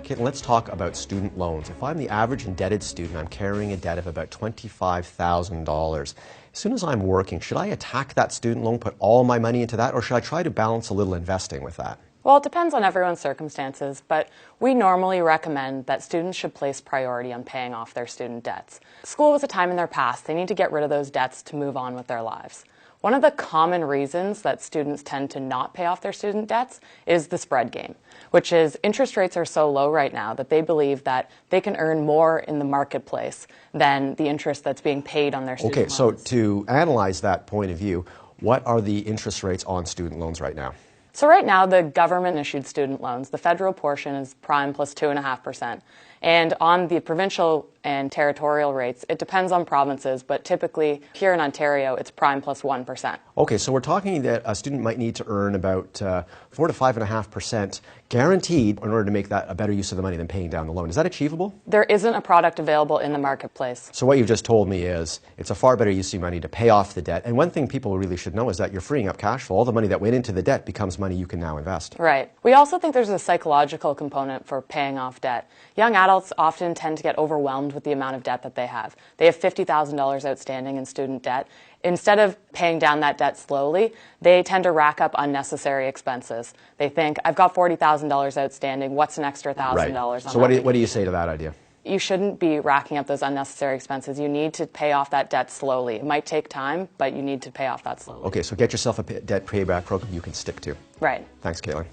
Caitlin, let's talk about student loans. If I'm the average indebted student, I'm carrying a debt of about $25,000. As soon as I'm working, should I attack that student loan, put all my money into that, or should I try to balance a little investing with that? Well, it depends on everyone's circumstances, but we normally recommend that students should place priority on paying off their student debts. School was a time in their past. They need to get rid of those debts to move on with their lives. One of the common reasons that students tend to not pay off their student debts is the spread game, which is interest rates are so low right now that they believe that they can earn more in the marketplace than the interest that's being paid on their student loans. Okay, so to analyze that point of view, what are the interest rates on student loans right now? So right now, the government-issued student loans, the federal portion is prime plus 2.5%. And on the provincial and territorial rates, it depends on provinces, but typically here in Ontario, it's prime plus 1%. Okay, so we're talking that a student might need to earn about 4 to 5.5% guaranteed in order to make that a better use of the money than paying down the loan. Is that achievable? There isn't a product available in the marketplace. So what you've just told me is it's a far better use of money to pay off the debt. And one thing people really should know is that you're freeing up cash flow. All the money that went into the debt becomes money you can now invest. Right. We also think there's a psychological component for paying off debt. Young adults often tend to get overwhelmed with the amount of debt that they have. They have $50,000 outstanding in student debt. Instead of paying down that debt slowly, they tend to rack up unnecessary expenses. They think, I've got $40,000 outstanding, what's an extra $1,000? Right. So what do you say to that idea? You shouldn't be racking up those unnecessary expenses. You need to pay off that debt slowly. It might take time, but you need to pay off that slowly. Okay, so get yourself a debt payback program you can stick to. Right. Thanks, Caitlin.